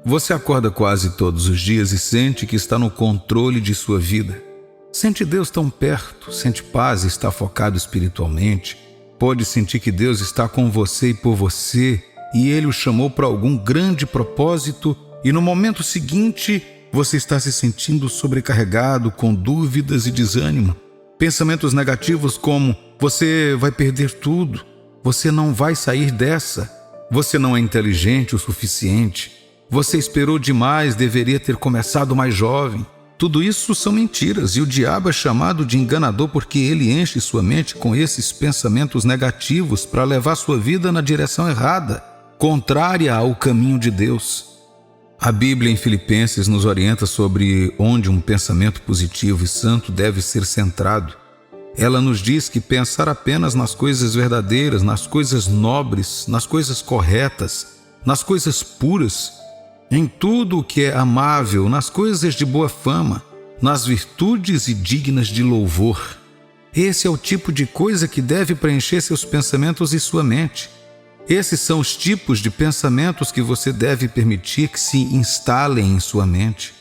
Você acorda quase todos os dias e sente que está no controle de sua vida. Sente Deus tão perto, sente paz e está focado espiritualmente. Pode sentir que Deus está com você e por você, e Ele o chamou para algum grande propósito, e no momento seguinte você está se sentindo sobrecarregado, com dúvidas e desânimo. Pensamentos negativos como: você vai perder tudo, você não vai sair dessa, você não é inteligente o suficiente, você esperou demais, deveria ter começado mais jovem. Tudo isso são mentiras e o diabo é chamado de enganador porque ele enche sua mente com esses pensamentos negativos para levar sua vida na direção errada, contrária ao caminho de Deus. A Bíblia em Filipenses nos orienta sobre onde um pensamento positivo e santo deve ser centrado. Ela nos diz que pensar apenas nas coisas verdadeiras, nas coisas nobres, nas coisas corretas, nas coisas puras, em tudo o que é amável, nas coisas de boa fama, nas virtudes e dignas de louvor. Esse é o tipo de coisa que deve preencher seus pensamentos e sua mente. Esses são os tipos de pensamentos que você deve permitir que se instalem em sua mente.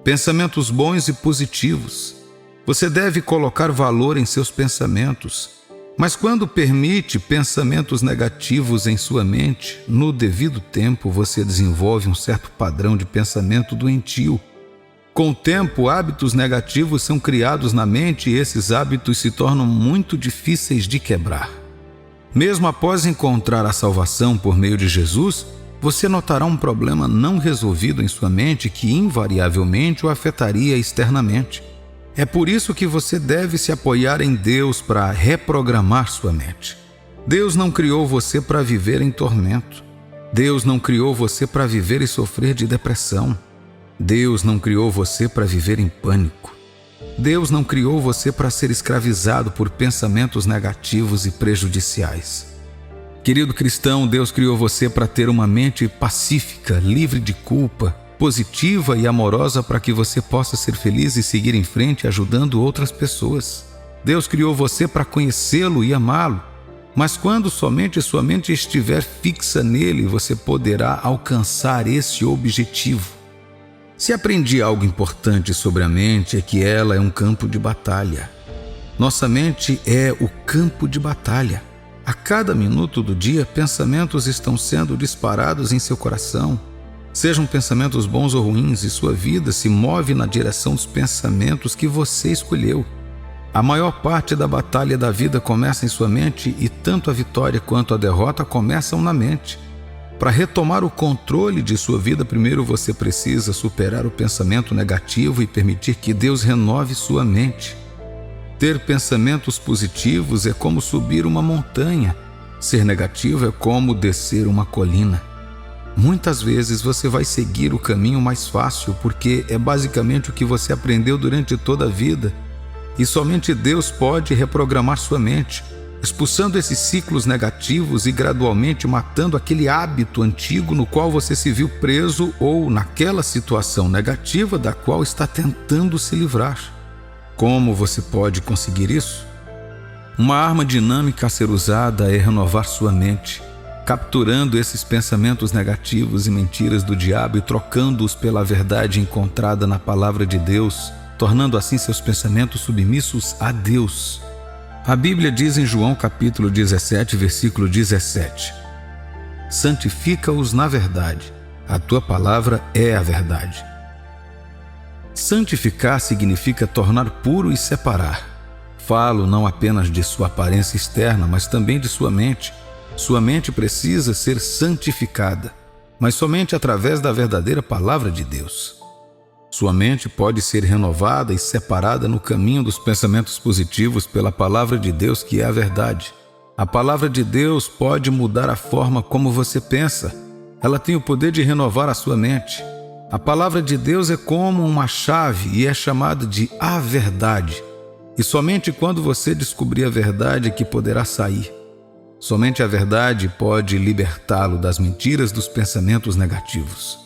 Pensamentos bons e positivos. Você deve colocar valor em seus pensamentos. Mas quando permite pensamentos negativos em sua mente, no devido tempo você desenvolve um certo padrão de pensamento doentio. Com o tempo, hábitos negativos são criados na mente e esses hábitos se tornam muito difíceis de quebrar. Mesmo após encontrar a salvação por meio de Jesus, você notará um problema não resolvido em sua mente que invariavelmente o afetaria externamente. É por isso que você deve se apoiar em Deus para reprogramar sua mente. Deus não criou você para viver em tormento. Deus não criou você para viver e sofrer de depressão. Deus não criou você para viver em pânico. Deus não criou você para ser escravizado por pensamentos negativos e prejudiciais. Querido cristão, Deus criou você para ter uma mente pacífica, livre de culpa, positiva e amorosa para que você possa ser feliz e seguir em frente ajudando outras pessoas. Deus criou você para conhecê-lo e amá-lo, mas quando somente sua mente estiver fixa nele, você poderá alcançar esse objetivo. Se aprendi algo importante sobre a mente é que ela é um campo de batalha. Nossa mente é o campo de batalha. A cada minuto do dia, pensamentos estão sendo disparados em seu coração. Sejam pensamentos bons ou ruins, e sua vida se move na direção dos pensamentos que você escolheu. A maior parte da batalha da vida começa em sua mente e tanto a vitória quanto a derrota começam na mente. Para retomar o controle de sua vida, primeiro você precisa superar o pensamento negativo e permitir que Deus renove sua mente. Ter pensamentos positivos é como subir uma montanha. Ser negativo é como descer uma colina. Muitas vezes você vai seguir o caminho mais fácil porque é basicamente o que você aprendeu durante toda a vida. E somente Deus pode reprogramar sua mente, expulsando esses ciclos negativos e gradualmente matando aquele hábito antigo no qual você se viu preso ou naquela situação negativa da qual está tentando se livrar. Como você pode conseguir isso? Uma arma dinâmica a ser usada é renovar sua mente, capturando esses pensamentos negativos e mentiras do diabo e trocando-os pela verdade encontrada na palavra de Deus, tornando assim seus pensamentos submissos a Deus. A Bíblia diz em João capítulo 17, versículo 17: santifica-os na verdade, a tua palavra é a verdade. Santificar significa tornar puro e separar. Falo não apenas de sua aparência externa, mas também de sua mente. Sua mente precisa ser santificada, mas somente através da verdadeira palavra de Deus. Sua mente pode ser renovada e separada no caminho dos pensamentos positivos pela palavra de Deus, que é a verdade. A palavra de Deus pode mudar a forma como você pensa. Ela tem o poder de renovar a sua mente. A palavra de Deus é como uma chave e é chamada de a verdade. E somente quando você descobrir a verdade é que poderá sair. Somente a verdade pode libertá-lo das mentiras dos pensamentos negativos.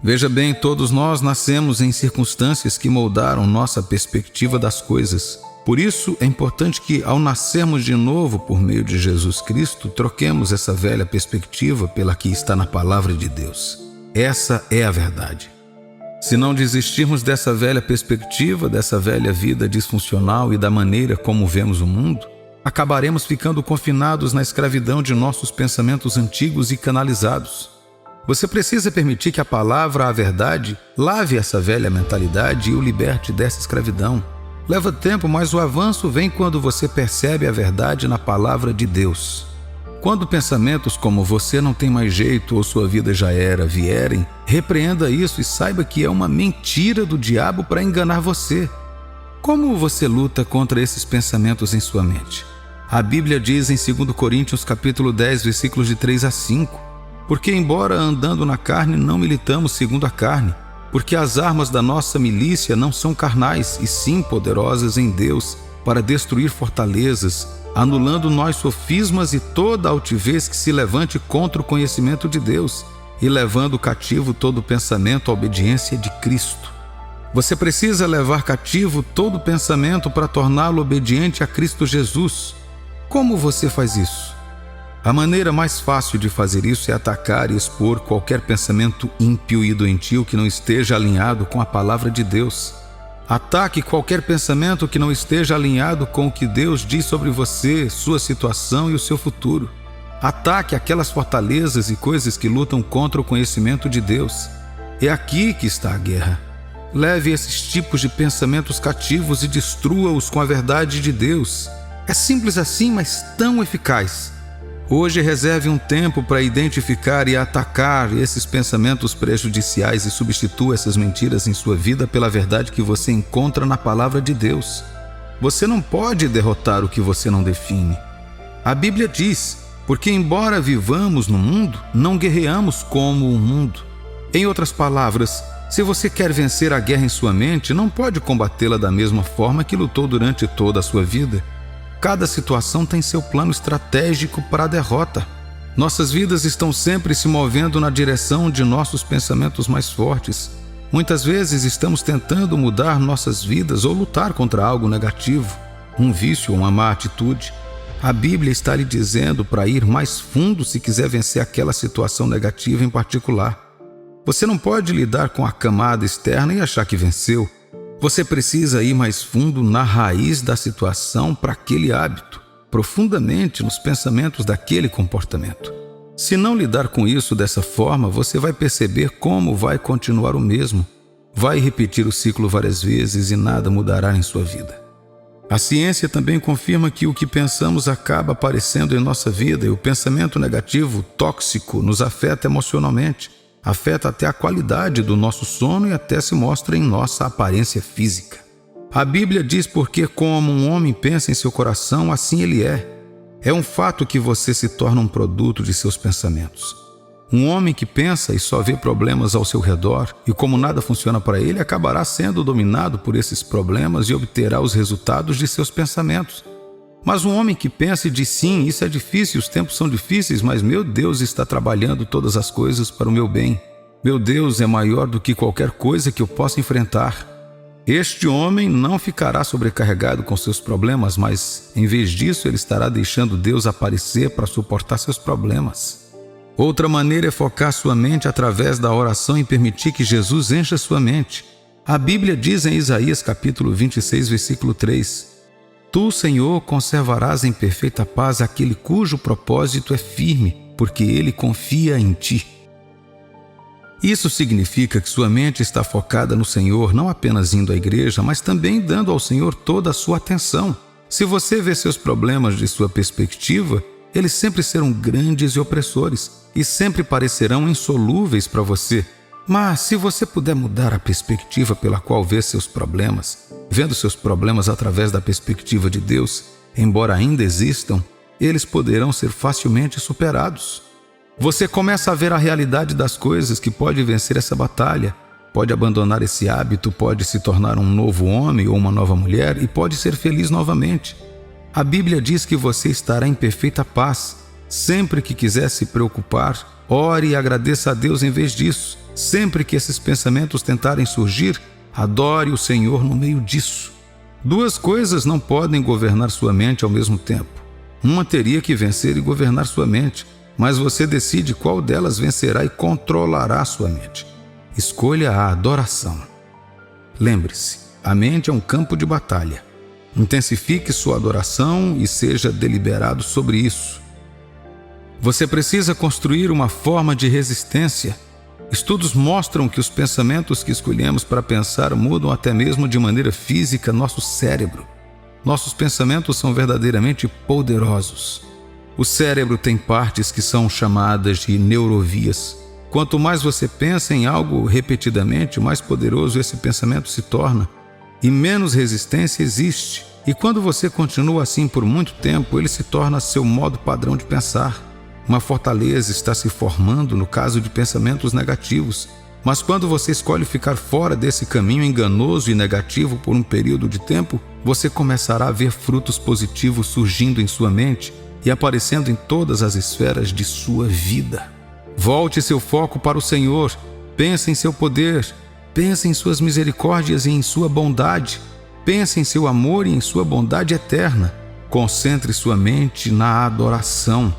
Veja bem, todos nós nascemos em circunstâncias que moldaram nossa perspectiva das coisas. Por isso, é importante que, ao nascermos de novo por meio de Jesus Cristo, troquemos essa velha perspectiva pela que está na palavra de Deus. Essa é a verdade. Se não desistirmos dessa velha perspectiva, dessa velha vida disfuncional e da maneira como vemos o mundo, acabaremos ficando confinados na escravidão de nossos pensamentos antigos e canalizados. Você precisa permitir que a palavra, a verdade, lave essa velha mentalidade e o liberte dessa escravidão. Leva tempo, mas o avanço vem quando você percebe a verdade na palavra de Deus. Quando pensamentos como "você não tem mais jeito" ou "sua vida já era" vierem, repreenda isso e saiba que é uma mentira do diabo para enganar você. Como você luta contra esses pensamentos em sua mente? A Bíblia diz em 2 Coríntios capítulo 10, versículos de 3 a 5, porque embora andando na carne, não militamos segundo a carne, porque as armas da nossa milícia não são carnais, e sim poderosas em Deus, para destruir fortalezas, anulando nós sofismas e toda altivez que se levante contra o conhecimento de Deus, e levando cativo todo pensamento à obediência de Cristo. Você precisa levar cativo todo pensamento para torná-lo obediente a Cristo Jesus. Como você faz isso? A maneira mais fácil de fazer isso é atacar e expor qualquer pensamento ímpio e doentio que não esteja alinhado com a palavra de Deus. Ataque qualquer pensamento que não esteja alinhado com o que Deus diz sobre você, sua situação e o seu futuro. Ataque aquelas fortalezas e coisas que lutam contra o conhecimento de Deus. É aqui que está a guerra. Leve esses tipos de pensamentos cativos e destrua-os com a verdade de Deus. É simples assim, mas tão eficaz. Hoje reserve um tempo para identificar e atacar esses pensamentos prejudiciais e substitua essas mentiras em sua vida pela verdade que você encontra na palavra de Deus. Você não pode derrotar o que você não define. A Bíblia diz, porque embora vivamos no mundo, não guerreamos como o mundo. Em outras palavras, se você quer vencer a guerra em sua mente, não pode combatê-la da mesma forma que lutou durante toda a sua vida. Cada situação tem seu plano estratégico para a derrota. Nossas vidas estão sempre se movendo na direção de nossos pensamentos mais fortes. Muitas vezes estamos tentando mudar nossas vidas ou lutar contra algo negativo, um vício ou uma má atitude. A Bíblia está lhe dizendo para ir mais fundo se quiser vencer aquela situação negativa em particular. Você não pode lidar com a camada externa e achar que venceu. Você precisa ir mais fundo na raiz da situação para aquele hábito, profundamente nos pensamentos daquele comportamento. Se não lidar com isso dessa forma, você vai perceber como vai continuar o mesmo. Vai repetir o ciclo várias vezes e nada mudará em sua vida. A ciência também confirma que o que pensamos acaba aparecendo em nossa vida e o pensamento negativo, tóxico, nos afeta emocionalmente. Afeta até a qualidade do nosso sono e até se mostra em nossa aparência física. A Bíblia diz porque como um homem pensa em seu coração, assim ele é. É um fato que você se torna um produto de seus pensamentos. Um homem que pensa e só vê problemas ao seu redor e como nada funciona para ele, acabará sendo dominado por esses problemas e obterá os resultados de seus pensamentos. Mas um homem que pensa e diz sim, isso é difícil, os tempos são difíceis, mas meu Deus está trabalhando todas as coisas para o meu bem. Meu Deus é maior do que qualquer coisa que eu possa enfrentar. Este homem não ficará sobrecarregado com seus problemas, mas em vez disso ele estará deixando Deus aparecer para suportar seus problemas. Outra maneira é focar sua mente através da oração e permitir que Jesus encha sua mente. A Bíblia diz em Isaías capítulo 26, versículo 3, Tu, Senhor, conservarás em perfeita paz aquele cujo propósito é firme, porque ele confia em ti. Isso significa que sua mente está focada no Senhor, não apenas indo à igreja, mas também dando ao Senhor toda a sua atenção. Se você vê seus problemas de sua perspectiva, eles sempre serão grandes e opressores, e sempre parecerão insolúveis para você. Mas se você puder mudar a perspectiva pela qual vê seus problemas, vendo seus problemas através da perspectiva de Deus, embora ainda existam, eles poderão ser facilmente superados. Você começa a ver a realidade das coisas que pode vencer essa batalha, pode abandonar esse hábito, pode se tornar um novo homem ou uma nova mulher e pode ser feliz novamente. A Bíblia diz que você estará em perfeita paz. Sempre que quiser se preocupar, ore e agradeça a Deus em vez disso. Sempre que esses pensamentos tentarem surgir, adore o Senhor no meio disso. Duas coisas não podem governar sua mente ao mesmo tempo. Uma teria que vencer e governar sua mente, mas você decide qual delas vencerá e controlará sua mente. Escolha a adoração. Lembre-se, a mente é um campo de batalha. Intensifique sua adoração e seja deliberado sobre isso. Você precisa construir uma forma de resistência. Estudos mostram que os pensamentos que escolhemos para pensar mudam até mesmo de maneira física nosso cérebro. Nossos pensamentos são verdadeiramente poderosos. O cérebro tem partes que são chamadas de neurovias. Quanto mais você pensa em algo repetidamente, mais poderoso esse pensamento se torna e menos resistência existe. E quando você continua assim por muito tempo, ele se torna seu modo padrão de pensar. Uma fortaleza está se formando no caso de pensamentos negativos. Mas quando você escolhe ficar fora desse caminho enganoso e negativo por um período de tempo, você começará a ver frutos positivos surgindo em sua mente e aparecendo em todas as esferas de sua vida. Volte seu foco para o Senhor. Pense em seu poder. Pense em suas misericórdias e em sua bondade. Pense em seu amor e em sua bondade eterna. Concentre sua mente na adoração.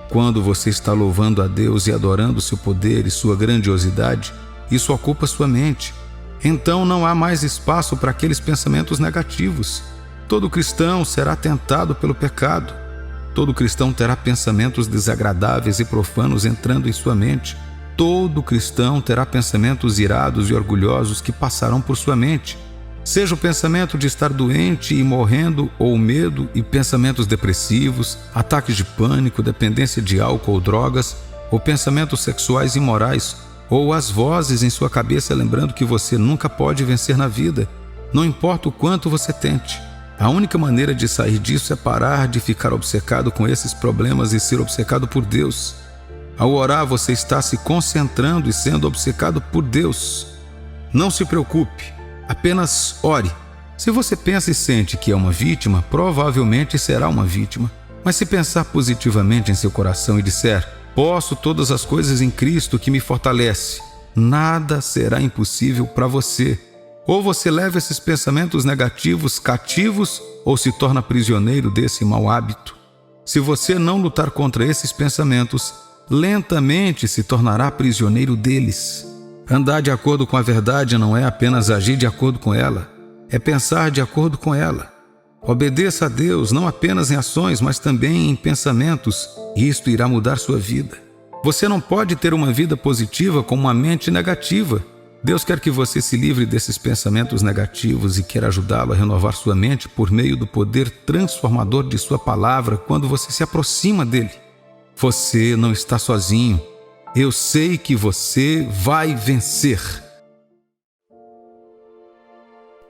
Quando você está louvando a Deus e adorando seu poder e sua grandiosidade, isso ocupa sua mente. Então não há mais espaço para aqueles pensamentos negativos. Todo cristão será tentado pelo pecado. Todo cristão terá pensamentos desagradáveis e profanos entrando em sua mente. Todo cristão terá pensamentos irados e orgulhosos que passarão por sua mente. Seja o pensamento de estar doente e morrendo, ou medo e pensamentos depressivos, ataques de pânico, dependência de álcool ou drogas, ou pensamentos sexuais imorais, ou as vozes em sua cabeça lembrando que você nunca pode vencer na vida, não importa o quanto você tente. A única maneira de sair disso é parar de ficar obcecado com esses problemas e ser obcecado por Deus. Ao orar, você está se concentrando e sendo obcecado por Deus. Não se preocupe, apenas ore. Se você pensa e sente que é uma vítima, provavelmente será uma vítima. Mas se pensar positivamente em seu coração e disser: posso todas as coisas em Cristo que me fortalece, nada será impossível para você. Ou você leva esses pensamentos negativos cativos ou se torna prisioneiro desse mau hábito. Se você não lutar contra esses pensamentos, lentamente se tornará prisioneiro deles. Andar de acordo com a verdade não é apenas agir de acordo com ela, é pensar de acordo com ela. Obedeça a Deus não apenas em ações, mas também em pensamentos, e isto irá mudar sua vida. Você não pode ter uma vida positiva com uma mente negativa. Deus quer que você se livre desses pensamentos negativos e quer ajudá-lo a renovar sua mente por meio do poder transformador de sua palavra quando você se aproxima dele. Você não está sozinho. Eu sei que você vai vencer.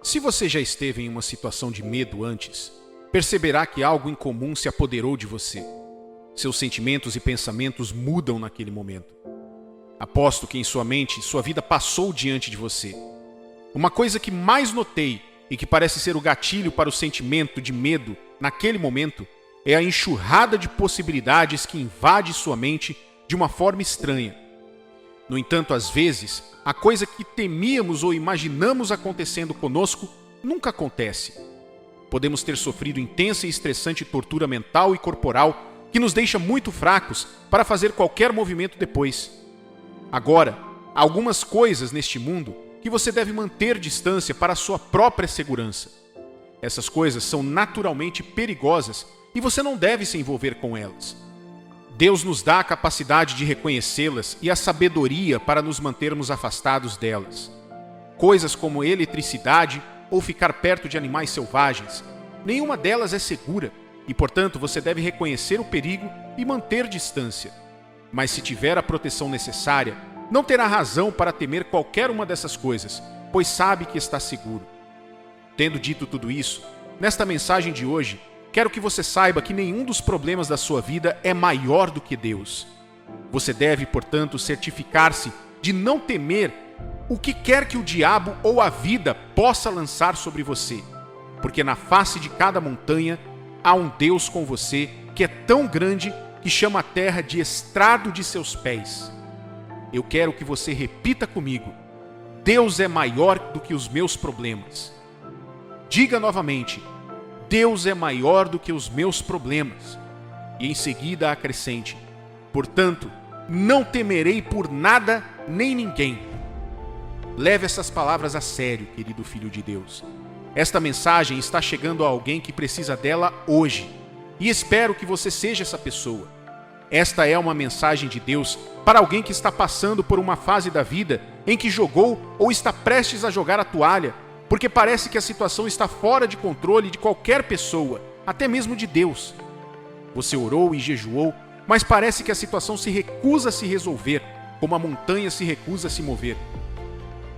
Se você já esteve em uma situação de medo antes, perceberá que algo incomum se apoderou de você. Seus sentimentos e pensamentos mudam naquele momento. Aposto que em sua mente, sua vida passou diante de você. Uma coisa que mais notei e que parece ser o gatilho para o sentimento de medo naquele momento é a enxurrada de possibilidades que invade sua mente de uma forma estranha. No entanto, às vezes, a coisa que temíamos ou imaginamos acontecendo conosco nunca acontece. Podemos ter sofrido intensa e estressante tortura mental e corporal que nos deixa muito fracos para fazer qualquer movimento depois. Agora, há algumas coisas neste mundo que você deve manter distância para a sua própria segurança. Essas coisas são naturalmente perigosas e você não deve se envolver com elas. Deus nos dá a capacidade de reconhecê-las e a sabedoria para nos mantermos afastados delas. Coisas como eletricidade ou ficar perto de animais selvagens, nenhuma delas é segura e, portanto, você deve reconhecer o perigo e manter distância. Mas se tiver a proteção necessária, não terá razão para temer qualquer uma dessas coisas, pois sabe que está seguro. Tendo dito tudo isso, nesta mensagem de hoje, quero que você saiba que nenhum dos problemas da sua vida é maior do que Deus. Você deve, portanto, certificar-se de não temer o que quer que o diabo ou a vida possa lançar sobre você, porque na face de cada montanha há um Deus com você que é tão grande que chama a terra de estrado de seus pés. Eu quero que você repita comigo: Deus é maior do que os meus problemas. Diga novamente: Deus é maior do que os meus problemas. E em seguida acrescente: Portanto, não temerei por nada nem ninguém. Leve essas palavras a sério, querido filho de Deus. Esta mensagem está chegando a alguém que precisa dela hoje, e espero que você seja essa pessoa. Esta é uma mensagem de Deus para alguém que está passando por uma fase da vida em que jogou ou está prestes a jogar a toalha, porque parece que a situação está fora de controle de qualquer pessoa, até mesmo de Deus. Você orou e jejuou, mas parece que a situação se recusa a se resolver, como a montanha se recusa a se mover.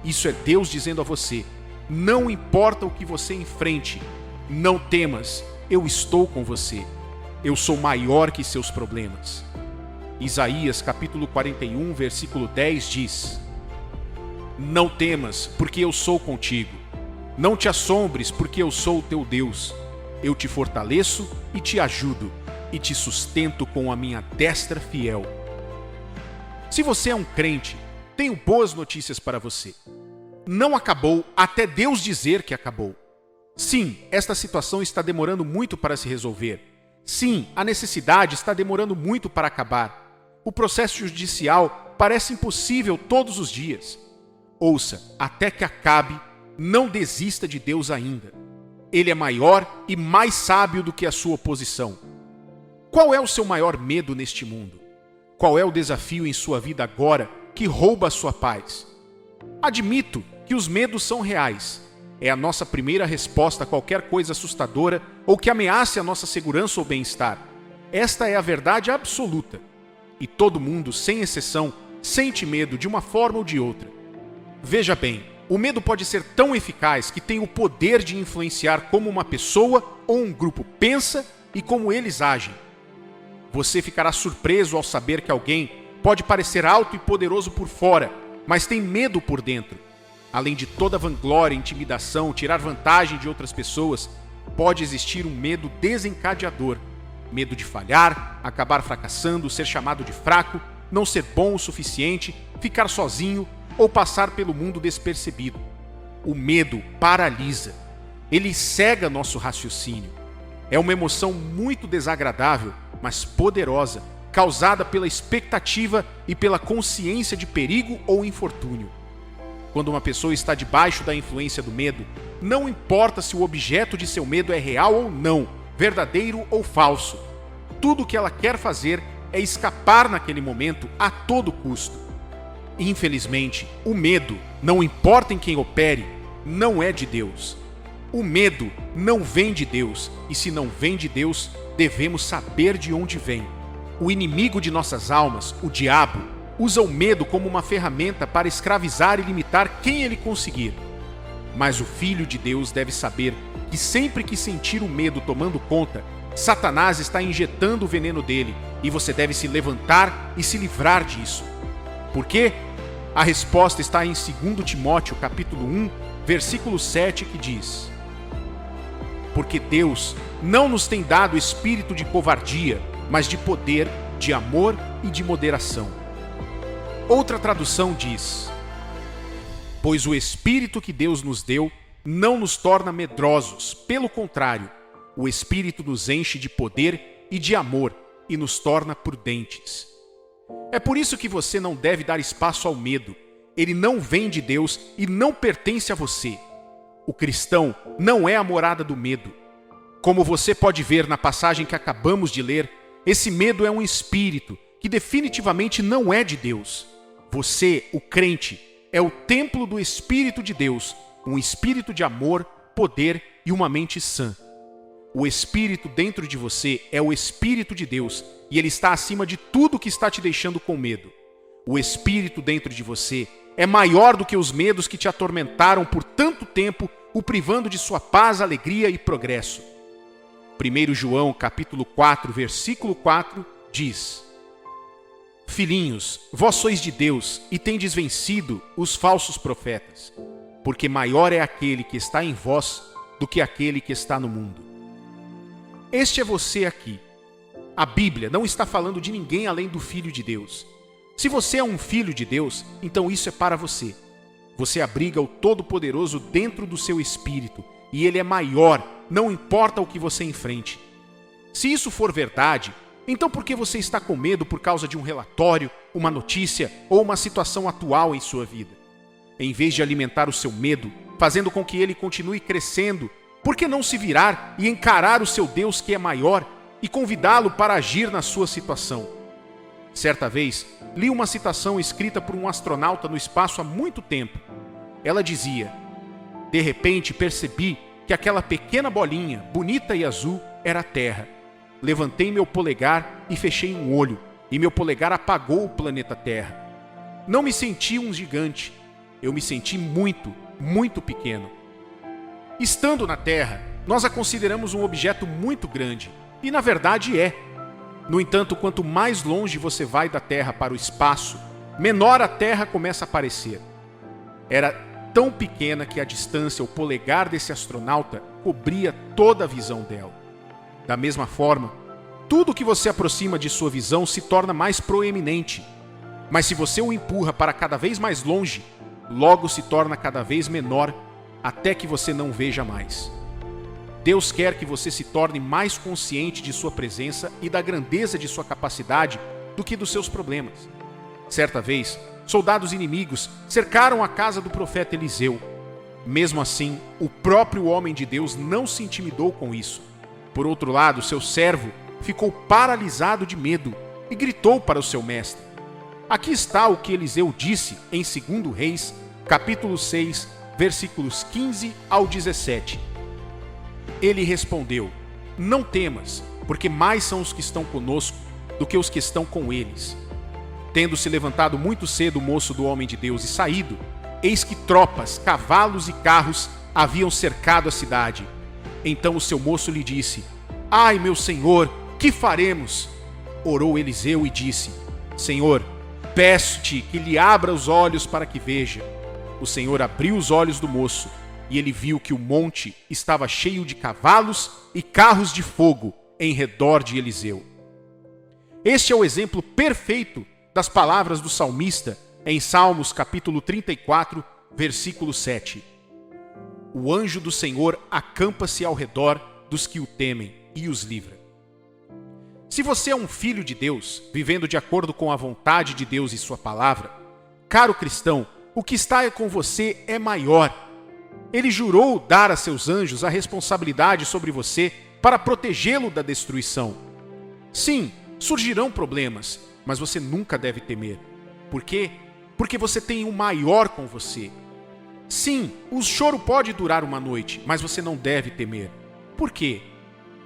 Isso é Deus dizendo a você: não importa o que você enfrente, não temas, eu estou com você. Eu sou maior que seus problemas. Isaías capítulo 41, versículo 10 diz: não temas, porque eu sou contigo. Não te assombres, porque eu sou o teu Deus. Eu te fortaleço e te ajudo, e te sustento com a minha destra fiel. Se você é um crente, tenho boas notícias para você. Não acabou até Deus dizer que acabou. Sim, esta situação está demorando muito para se resolver. Sim, a necessidade está demorando muito para acabar. O processo judicial parece impossível todos os dias. Ouça, até que acabe, não desista de Deus ainda. Ele é maior e mais sábio do que a sua oposição. Qual é o seu maior medo neste mundo? Qual é o desafio em sua vida agora que rouba a sua paz? Admito que os medos são reais. É a nossa primeira resposta a qualquer coisa assustadora ou que ameace a nossa segurança ou bem-estar. Esta é a verdade absoluta. E todo mundo, sem exceção, sente medo de uma forma ou de outra. Veja bem, o medo pode ser tão eficaz que tem o poder de influenciar como uma pessoa ou um grupo pensa e como eles agem. Você ficará surpreso ao saber que alguém pode parecer alto e poderoso por fora, mas tem medo por dentro. Além de toda vanglória, intimidação, tirar vantagem de outras pessoas, pode existir um medo desencadeador. Medo de falhar, acabar fracassando, ser chamado de fraco, não ser bom o suficiente, ficar sozinho ou passar pelo mundo despercebido. O medo paralisa. Ele cega nosso raciocínio. É uma emoção muito desagradável, mas poderosa, causada pela expectativa e pela consciência de perigo ou infortúnio. Quando uma pessoa está debaixo da influência do medo, não importa se o objeto de seu medo é real ou não, verdadeiro ou falso. Tudo o que ela quer fazer é escapar naquele momento a todo custo. Infelizmente, o medo, não importa em quem opere, não é de Deus. O medo não vem de Deus, e se não vem de Deus, devemos saber de onde vem. O inimigo de nossas almas, o diabo, usa o medo como uma ferramenta para escravizar e limitar quem ele conseguir. Mas o Filho de Deus deve saber que sempre que sentir o medo tomando conta, Satanás está injetando o veneno dele e você deve se levantar e se livrar disso. Por quê? A resposta está em 2 Timóteo capítulo 1, versículo 7, que diz: porque Deus não nos tem dado espírito de covardia, mas de poder, de amor e de moderação. Outra tradução diz: pois o Espírito que Deus nos deu não nos torna medrosos, pelo contrário, o Espírito nos enche de poder e de amor e nos torna prudentes. É por isso que você não deve dar espaço ao medo. Ele não vem de Deus e não pertence a você. O cristão não é a morada do medo. Como você pode ver na passagem que acabamos de ler, esse medo é um espírito que definitivamente não é de Deus. Você, o crente, é o templo do Espírito de Deus, um espírito de amor, poder e uma mente sã. O Espírito dentro de você é o Espírito de Deus e ele está acima de tudo que está te deixando com medo. O Espírito dentro de você é maior do que os medos que te atormentaram por tanto tempo, o privando de sua paz, alegria e progresso. 1 João capítulo 4, versículo 4 diz: filhinhos, vós sois de Deus e tendes vencido os falsos profetas, porque maior é aquele que está em vós do que aquele que está no mundo. Este é você aqui. A Bíblia não está falando de ninguém além do Filho de Deus. Se você é um filho de Deus, então isso é para você. Você abriga o Todo-Poderoso dentro do seu espírito e ele é maior, não importa o que você enfrente. Se isso for verdade, Então por que você está com medo por causa de um relatório, uma notícia ou uma situação atual em sua vida? Em vez de alimentar o seu medo, fazendo com que ele continue crescendo, por que não se virar e encarar o seu Deus que é maior e convidá-lo para agir na sua situação? Certa vez, li uma citação escrita por um astronauta no espaço há muito tempo. Ela dizia: "De repente percebi que aquela pequena bolinha, bonita e azul, era a Terra. Levantei meu polegar e fechei um olho, e meu polegar apagou o planeta Terra. Não me senti um gigante, eu me senti muito, muito pequeno. Estando na Terra, nós a consideramos um objeto muito grande, e na verdade é. No entanto, quanto mais longe você vai da Terra para o espaço, menor a Terra começa a parecer. Era tão pequena que a distância, o polegar desse astronauta, cobria toda a visão dela. Da mesma forma, tudo que você aproxima de sua visão se torna mais proeminente. Mas se você o empurra para cada vez mais longe, logo se torna cada vez menor, até que você não veja mais. Deus quer que você se torne mais consciente de sua presença e da grandeza de sua capacidade do que dos seus problemas. Certa vez, soldados inimigos cercaram a casa do profeta Eliseu. Mesmo assim, o próprio homem de Deus não se intimidou com isso. Por outro lado, seu servo ficou paralisado de medo e gritou para o seu mestre. Aqui está o que Eliseu disse em 2 Reis, capítulo 6, versículos 15 ao 17. Ele respondeu: "Não temas, porque mais são os que estão conosco do que os que estão com eles." Tendo se levantado muito cedo o moço do homem de Deus e saído, eis que tropas, cavalos e carros haviam cercado a cidade. Então o seu moço lhe disse: "Ai, meu senhor, que faremos?" Orou Eliseu e disse: "Senhor, peço-te que lhe abra os olhos para que veja." O Senhor abriu os olhos do moço, e ele viu que o monte estava cheio de cavalos e carros de fogo em redor de Eliseu. Este é o exemplo perfeito das palavras do salmista em Salmos capítulo 34, versículo 7. O anjo do Senhor acampa-se ao redor dos que o temem e os livra. Se você é um filho de Deus, vivendo de acordo com a vontade de Deus e sua palavra, caro cristão, o que está com você é maior. Ele jurou dar a seus anjos a responsabilidade sobre você para protegê-lo da destruição. Sim, surgirão problemas, mas você nunca deve temer. Por quê? Porque você tem o maior com você. Sim, o choro pode durar uma noite, mas você não deve temer. Por quê?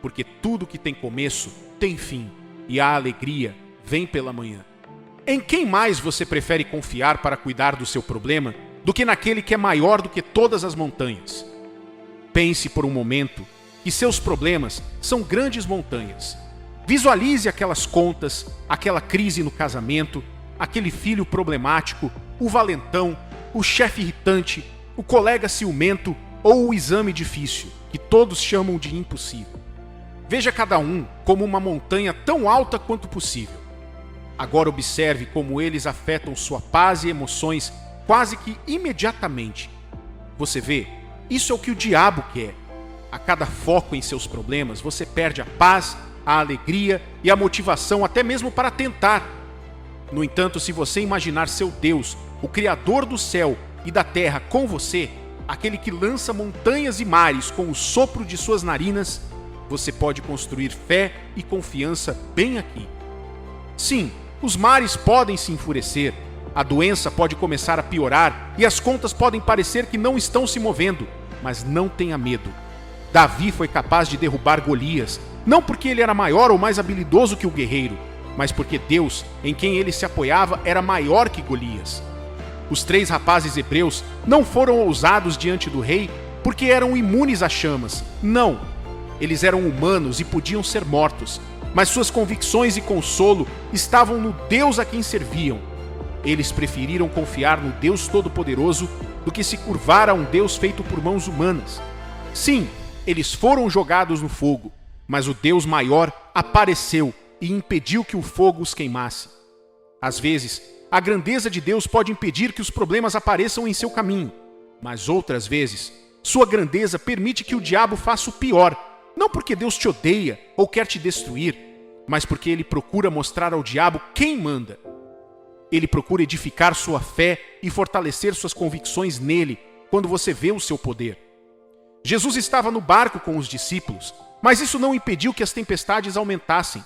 Porque tudo que tem começo tem fim, e a alegria vem pela manhã. Em quem mais você prefere confiar para cuidar do seu problema do que naquele que é maior do que todas as montanhas? Pense por um momento que seus problemas são grandes montanhas. Visualize aquelas contas, aquela crise no casamento, aquele filho problemático, o valentão, o chefe irritante, o colega ciumento ou o exame difícil, que todos chamam de impossível. Veja cada um como uma montanha tão alta quanto possível. Agora observe como eles afetam sua paz e emoções quase que imediatamente. Você vê? Isso é o que o diabo quer. A cada foco em seus problemas, você perde a paz, a alegria e a motivação até mesmo para tentar. No entanto, se você imaginar seu Deus, o Criador do céu e da terra, com você, aquele que lança montanhas e mares com o sopro de suas narinas, você pode construir fé e confiança bem aqui. Sim, os mares podem se enfurecer, a doença pode começar a piorar e as contas podem parecer que não estão se movendo, mas não tenha medo. Davi foi capaz de derrubar Golias, não porque ele era maior ou mais habilidoso que o guerreiro, mas porque Deus, em quem ele se apoiava, era maior que Golias. Os 3 rapazes hebreus não foram ousados diante do rei porque eram imunes a chamas. Não, eles eram humanos e podiam ser mortos, mas suas convicções e consolo estavam no Deus a quem serviam. Eles preferiram confiar no Deus Todo-Poderoso do que se curvar a um Deus feito por mãos humanas. Sim, eles foram jogados no fogo, mas o Deus maior apareceu e impediu que o fogo os queimasse. Às vezes, a grandeza de Deus pode impedir que os problemas apareçam em seu caminho, mas outras vezes, sua grandeza permite que o diabo faça o pior, não porque Deus te odeia ou quer te destruir, mas porque ele procura mostrar ao diabo quem manda. Ele procura edificar sua fé e fortalecer suas convicções nele quando você vê o seu poder. Jesus estava no barco com os discípulos, mas isso não impediu que as tempestades aumentassem.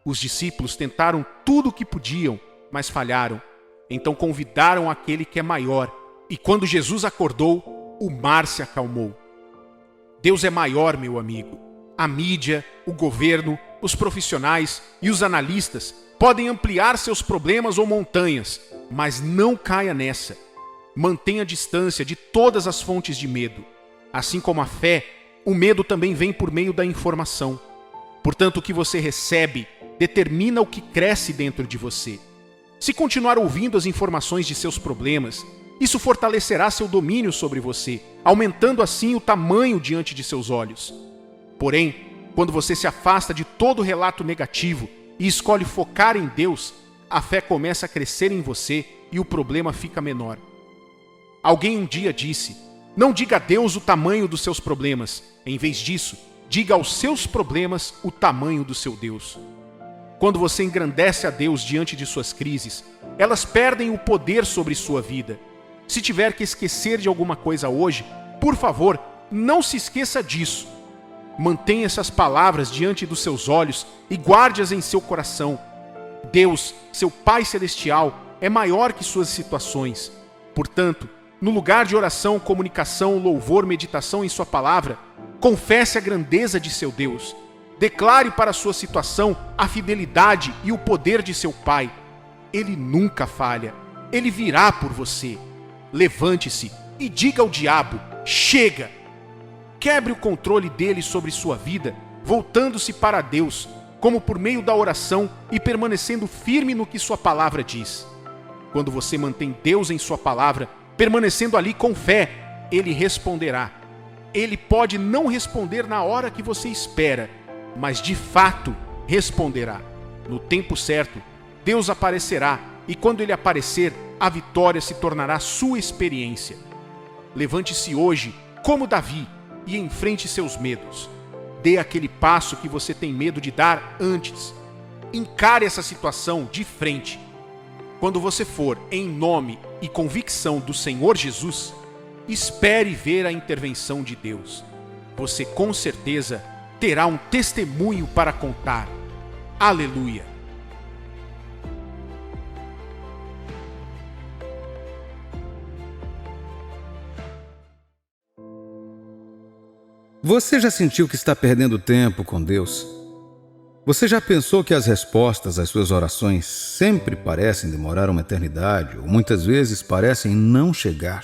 Os discípulos tentaram tudo o que podiam, mas falharam. Então convidaram aquele que é maior, e quando Jesus acordou, o mar se acalmou. Deus é maior, meu amigo. A mídia, o governo, os profissionais e os analistas podem ampliar seus problemas ou montanhas, mas não caia nessa. Mantenha distância de todas as fontes de medo. Assim como a fé, o medo também vem por meio da informação. Portanto, o que você recebe determina o que cresce dentro de você. Se continuar ouvindo as informações de seus problemas, isso fortalecerá seu domínio sobre você, aumentando assim o tamanho diante de seus olhos. Porém, quando você se afasta de todo relato negativo e escolhe focar em Deus, a fé começa a crescer em você e o problema fica menor. Alguém um dia disse: não diga a Deus o tamanho dos seus problemas. Em vez disso, diga aos seus problemas o tamanho do seu Deus. Quando você engrandece a Deus diante de suas crises, elas perdem o poder sobre sua vida. Se tiver que esquecer de alguma coisa hoje, por favor, não se esqueça disso. Mantenha essas palavras diante dos seus olhos e guarde-as em seu coração. Deus, seu Pai Celestial, é maior que suas situações. Portanto, no lugar de oração, comunicação, louvor, meditação em sua palavra, confesse a grandeza de seu Deus. Declare para sua situação a fidelidade e o poder de seu Pai. Ele nunca falha. Ele virá por você. Levante-se e diga ao diabo: chega! Quebre o controle dele sobre sua vida, voltando-se para Deus, como por meio da oração e permanecendo firme no que sua palavra diz. Quando você mantém Deus em sua palavra, permanecendo ali com fé, ele responderá. Ele pode não responder na hora que você espera, mas de fato responderá. No tempo certo, Deus aparecerá, e quando ele aparecer, a vitória se tornará sua experiência. Levante-se hoje, como Davi, e enfrente seus medos. Dê aquele passo que você tem medo de dar antes. Encare essa situação de frente. Quando você for em nome e convicção do Senhor Jesus, espere ver a intervenção de Deus. Você com certeza terá um testemunho para contar. Aleluia! Você já sentiu que está perdendo tempo com Deus? Você já pensou que as respostas às suas orações sempre parecem demorar uma eternidade ou muitas vezes parecem não chegar?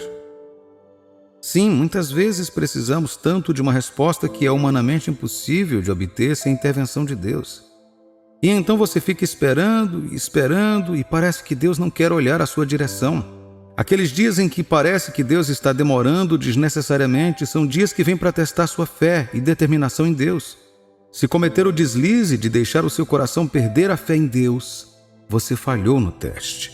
Sim, muitas vezes precisamos tanto de uma resposta que é humanamente impossível de obter sem a intervenção de Deus. E então você fica esperando e parece que Deus não quer olhar a sua direção. Aqueles dias em que parece que Deus está demorando desnecessariamente são dias que vêm para testar sua fé e determinação em Deus. Se cometer o deslize de deixar o seu coração perder a fé em Deus, você falhou no teste.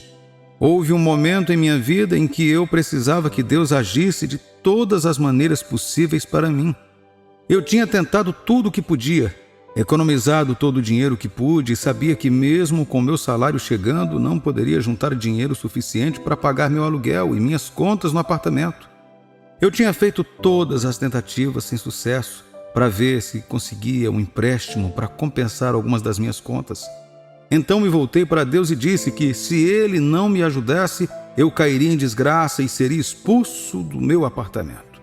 Houve um momento em minha vida em que eu precisava que Deus agisse de todas as maneiras possíveis para mim. Eu tinha tentado tudo o que podia, economizado todo o dinheiro que pude e sabia que mesmo com meu salário chegando, não poderia juntar dinheiro suficiente para pagar meu aluguel e minhas contas no apartamento. Eu tinha feito todas as tentativas sem sucesso para ver se conseguia um empréstimo para compensar algumas das minhas contas. Então me voltei para Deus e disse que se Ele não me ajudasse, eu cairia em desgraça e seria expulso do meu apartamento.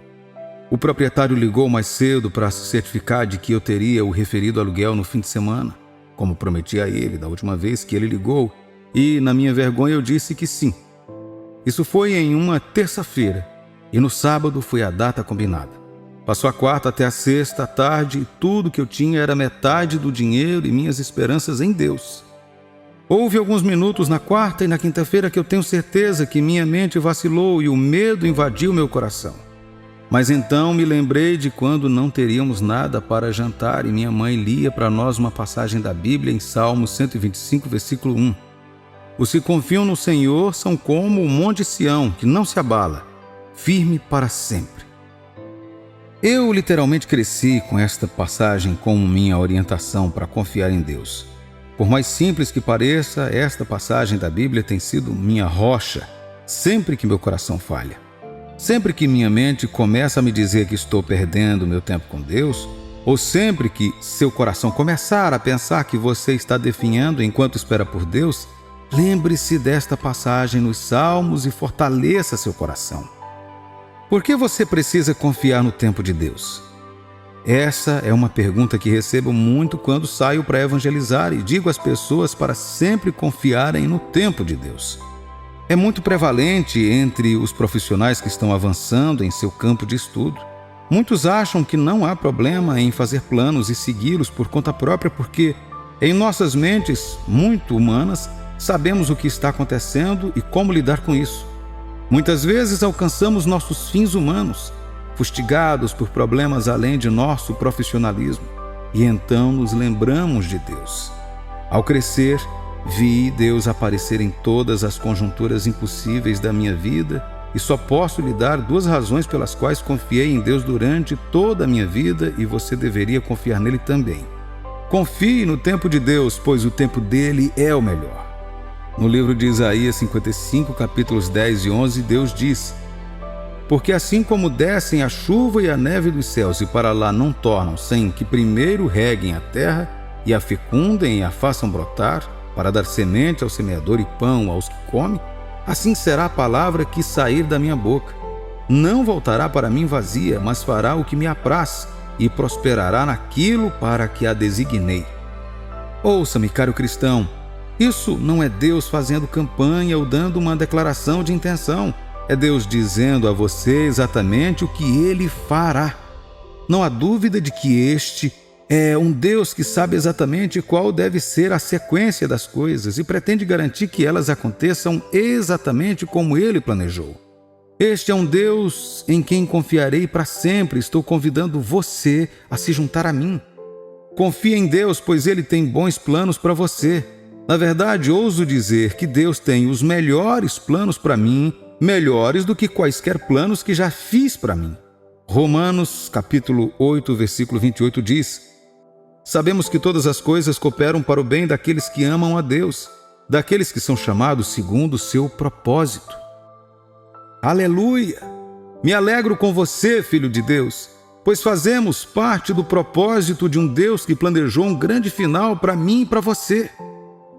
O proprietário ligou mais cedo para se certificar de que eu teria o referido aluguel no fim de semana, como prometi a ele da última vez que ele ligou, e na minha vergonha eu disse que sim. Isso foi em uma terça-feira, e no sábado foi a data combinada. Passou a quarta até a sexta à tarde e tudo que eu tinha era metade do dinheiro e minhas esperanças em Deus. Houve alguns minutos na quarta e na quinta-feira que eu tenho certeza que minha mente vacilou e o medo invadiu meu coração. Mas então me lembrei de quando não teríamos nada para jantar e minha mãe lia para nós uma passagem da Bíblia em Salmo 125, versículo 1. Os que confiam no Senhor são como o monte Sião, que não se abala, firme para sempre. Eu literalmente cresci com esta passagem como minha orientação para confiar em Deus. Por mais simples que pareça, esta passagem da Bíblia tem sido minha rocha sempre que meu coração falha. Sempre que minha mente começa a me dizer que estou perdendo meu tempo com Deus, ou sempre que seu coração começar a pensar que você está definhando enquanto espera por Deus, lembre-se desta passagem nos Salmos e fortaleça seu coração. Por que você precisa confiar no tempo de Deus? Essa é uma pergunta que recebo muito quando saio para evangelizar e digo às pessoas para sempre confiarem no tempo de Deus. É muito prevalente entre os profissionais que estão avançando em seu campo de estudo. Muitos acham que não há problema em fazer planos e segui-los por conta própria porque, em nossas mentes muito humanas, sabemos o que está acontecendo e como lidar com isso. Muitas vezes alcançamos nossos fins humanos, fustigados por problemas além de nosso profissionalismo, e então nos lembramos de Deus. Ao crescer, vi Deus aparecer em todas as conjunturas impossíveis da minha vida e só posso lhe dar 2 razões pelas quais confiei em Deus durante toda a minha vida e você deveria confiar nele também. Confie no tempo de Deus, pois o tempo dele é o melhor. No livro de Isaías 55, capítulos 10 e 11, Deus diz: porque assim como descem a chuva e a neve dos céus e para lá não tornam sem que primeiro reguem a terra e a fecundem e a façam brotar, para dar semente ao semeador e pão aos que comem, assim será a palavra que sair da minha boca. Não voltará para mim vazia, mas fará o que me apraz e prosperará naquilo para que a designei. Ouça-me, caro cristão, isso não é Deus fazendo campanha ou dando uma declaração de intenção. É Deus dizendo a você exatamente o que Ele fará. Não há dúvida de que este é um Deus que sabe exatamente qual deve ser a sequência das coisas e pretende garantir que elas aconteçam exatamente como Ele planejou. Este é um Deus em quem confiarei para sempre. Estou convidando você a se juntar a mim. Confie em Deus, pois Ele tem bons planos para você. Na verdade, ouso dizer que Deus tem os melhores planos para mim, melhores do que quaisquer planos que já fiz para mim. Romanos, capítulo 8, versículo 28 diz: sabemos que todas as coisas cooperam para o bem daqueles que amam a Deus, daqueles que são chamados segundo o seu propósito. Aleluia! Me alegro com você, filho de Deus, pois fazemos parte do propósito de um Deus que planejou um grande final para mim e para você.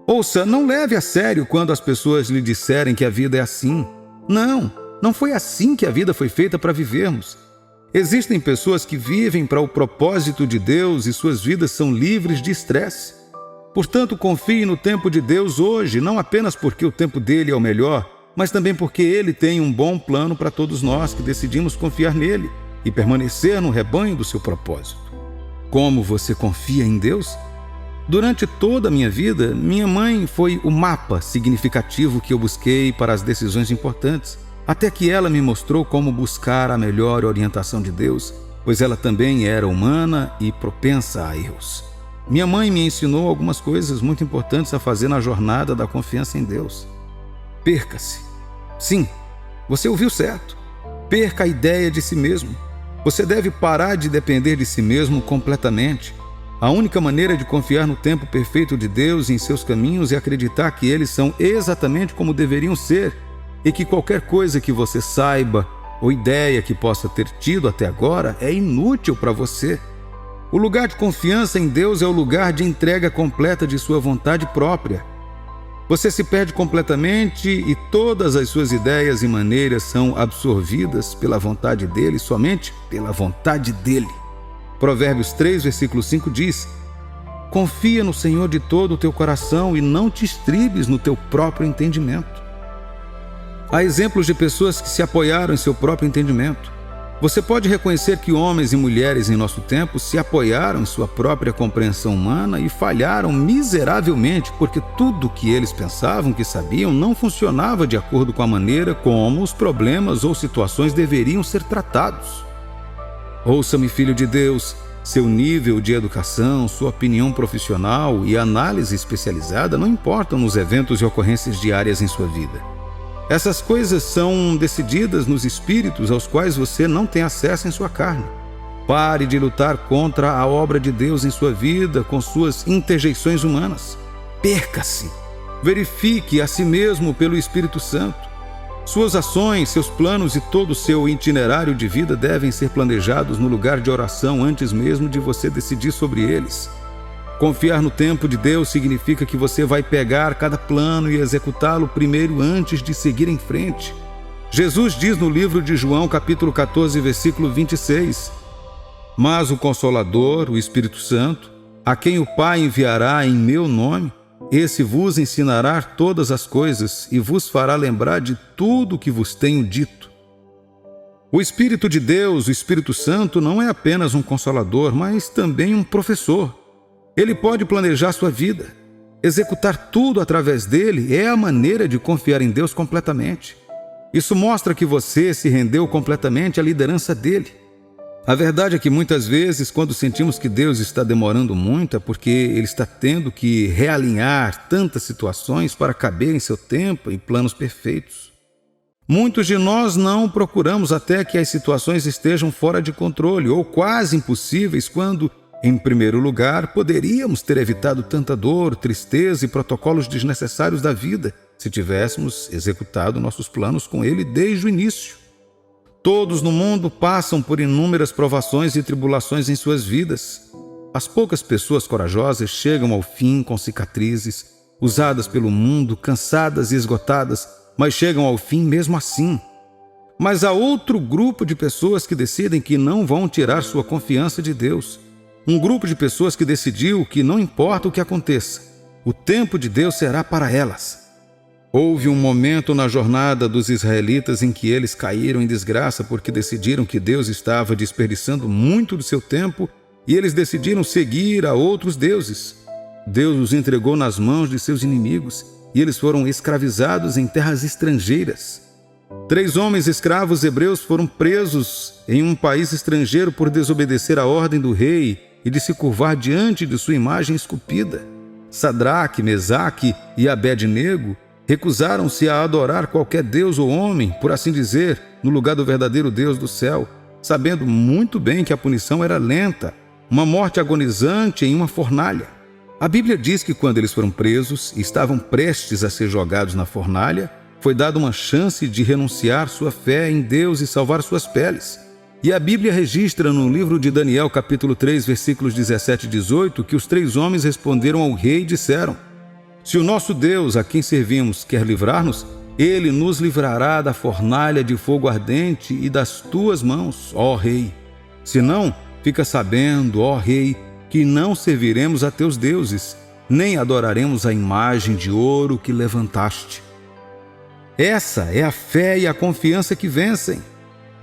Ouça, não leve a sério quando as pessoas lhe disserem que a vida é assim. Não foi assim que a vida foi feita para vivermos. Existem pessoas que vivem para o propósito de Deus e suas vidas são livres de estresse. Portanto, confie no tempo de Deus hoje, não apenas porque o tempo dele é o melhor, mas também porque ele tem um bom plano para todos nós que decidimos confiar nele e permanecer no rebanho do seu propósito. Como você confia em Deus? Durante toda a minha vida, minha mãe foi o mapa significativo que eu busquei para as decisões importantes, até que ela me mostrou como buscar a melhor orientação de Deus, pois ela também era humana e propensa a erros. Minha mãe me ensinou algumas coisas muito importantes a fazer na jornada da confiança em Deus. Perca-se. Sim, você ouviu certo. Perca a ideia de si mesmo. Você deve parar de depender de si mesmo completamente. A única maneira de confiar no tempo perfeito de Deus e em seus caminhos é acreditar que eles são exatamente como deveriam ser e que qualquer coisa que você saiba ou ideia que possa ter tido até agora é inútil para você. O lugar de confiança em Deus é o lugar de entrega completa de sua vontade própria. Você se perde completamente e todas as suas ideias e maneiras são absorvidas pela vontade dele, somente pela vontade dele. Provérbios 3, versículo 5 diz: confia no Senhor de todo o teu coração e não te estribes no teu próprio entendimento. Há exemplos de pessoas que se apoiaram em seu próprio entendimento. Você pode reconhecer que homens e mulheres em nosso tempo se apoiaram em sua própria compreensão humana e falharam miseravelmente porque tudo o que eles pensavam que sabiam não funcionava de acordo com a maneira como os problemas ou situações deveriam ser tratados. Ouça-me, filho de Deus, seu nível de educação, sua opinião profissional e análise especializada não importam nos eventos e ocorrências diárias em sua vida. Essas coisas são decididas nos espíritos aos quais você não tem acesso em sua carne. Pare de lutar contra a obra de Deus em sua vida com suas interjeições humanas. perca-se. Verifique a si mesmo pelo Espírito Santo. Suas ações, seus planos e todo o seu itinerário de vida devem ser planejados no lugar de oração antes mesmo de você decidir sobre eles. Confiar no tempo de Deus significa que você vai pegar cada plano e executá-lo primeiro antes de seguir em frente. Jesus diz no livro de João, capítulo 14, versículo 26, mas o Consolador, o Espírito Santo, a quem o Pai enviará em meu nome, esse vos ensinará todas as coisas e vos fará lembrar de tudo o que vos tenho dito. O Espírito de Deus, o Espírito Santo, não é apenas um consolador, mas também um professor. Ele pode planejar sua vida. Executar tudo através dele é a maneira de confiar em Deus completamente. Isso mostra que você se rendeu completamente à liderança dele. A verdade é que muitas vezes, quando sentimos que Deus está demorando muito, é porque Ele está tendo que realinhar tantas situações para caber em seu tempo e planos perfeitos. Muitos de nós não procuramos até que as situações estejam fora de controle ou quase impossíveis, quando, em primeiro lugar, poderíamos ter evitado tanta dor, tristeza e protocolos desnecessários da vida se tivéssemos executado nossos planos com Ele desde o início. Todos no mundo passam por inúmeras provações e tribulações em suas vidas. As poucas pessoas corajosas chegam ao fim com cicatrizes, usadas pelo mundo, cansadas e esgotadas, mas chegam ao fim mesmo assim. Mas há outro grupo de pessoas que decidem que não vão tirar sua confiança de Deus. Um grupo de pessoas que decidiu que não importa o que aconteça, o tempo de Deus será para elas. Houve um momento na jornada dos israelitas em que eles caíram em desgraça porque decidiram que Deus estava desperdiçando muito do seu tempo e eles decidiram seguir a outros deuses. Deus os entregou nas mãos de seus inimigos e eles foram escravizados em terras estrangeiras. 3 homens escravos hebreus foram presos em um país estrangeiro por desobedecer a ordem do rei e de se curvar diante de sua imagem esculpida. Sadraque, Mesaque e Abed-nego recusaram-se a adorar qualquer deus ou homem, por assim dizer, no lugar do verdadeiro Deus do céu, sabendo muito bem que a punição era lenta, uma morte agonizante em uma fornalha. A Bíblia diz que quando eles foram presos e estavam prestes a ser jogados na fornalha, foi dada uma chance de renunciar sua fé em Deus e salvar suas peles. E a Bíblia registra no livro de Daniel, capítulo 3, versículos 17 e 18, que os 3 homens responderam ao rei e disseram: se o nosso Deus, a quem servimos, quer livrar-nos, Ele nos livrará da fornalha de fogo ardente e das tuas mãos, ó Rei. Se não, fica sabendo, ó Rei, que não serviremos a teus deuses, nem adoraremos a imagem de ouro que levantaste. Essa é a fé e a confiança que vencem.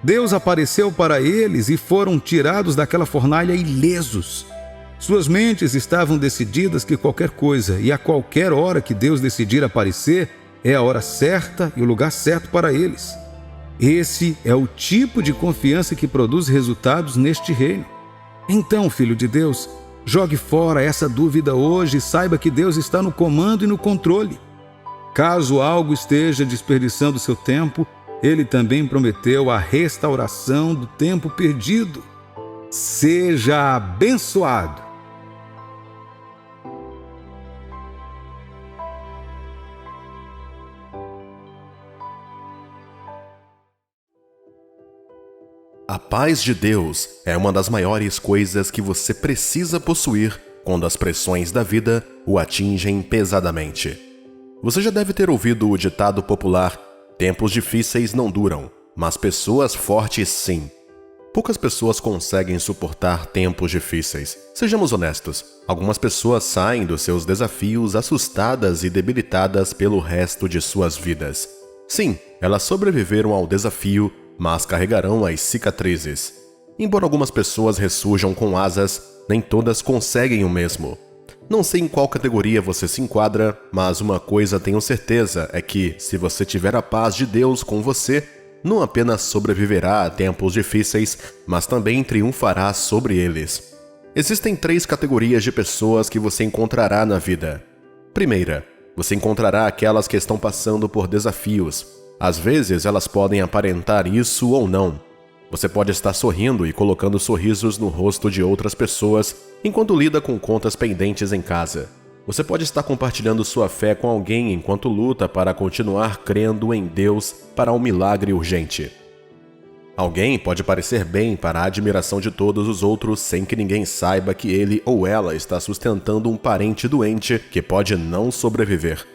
Deus apareceu para eles e foram tirados daquela fornalha ilesos. Suas mentes estavam decididas que qualquer coisa e a qualquer hora que Deus decidir aparecer é a hora certa e o lugar certo para eles. Esse é o tipo de confiança que produz resultados neste reino. Então, filho de Deus, jogue fora essa dúvida hoje e saiba que Deus está no comando e no controle. Caso algo esteja desperdiçando seu tempo, Ele também prometeu a restauração do tempo perdido. Seja abençoado. A paz de Deus é uma das maiores coisas que você precisa possuir quando as pressões da vida o atingem pesadamente. Você já deve ter ouvido o ditado popular: tempos difíceis não duram, mas pessoas fortes sim. Poucas pessoas conseguem suportar tempos difíceis. Sejamos honestos, algumas pessoas saem dos seus desafios assustadas e debilitadas pelo resto de suas vidas. Sim, elas sobreviveram ao desafio, mas carregarão as cicatrizes. Embora algumas pessoas ressurjam com asas, nem todas conseguem o mesmo. Não sei em qual categoria você se enquadra, mas uma coisa tenho certeza é que, se você tiver a paz de Deus com você, não apenas sobreviverá a tempos difíceis, mas também triunfará sobre eles. Existem 3 categorias de pessoas que você encontrará na vida. Primeira, você encontrará aquelas que estão passando por desafios. Às vezes, elas podem aparentar isso ou não. Você pode estar sorrindo e colocando sorrisos no rosto de outras pessoas enquanto lida com contas pendentes em casa. Você pode estar compartilhando sua fé com alguém enquanto luta para continuar crendo em Deus para um milagre urgente. Alguém pode parecer bem para a admiração de todos os outros sem que ninguém saiba que ele ou ela está sustentando um parente doente que pode não sobreviver.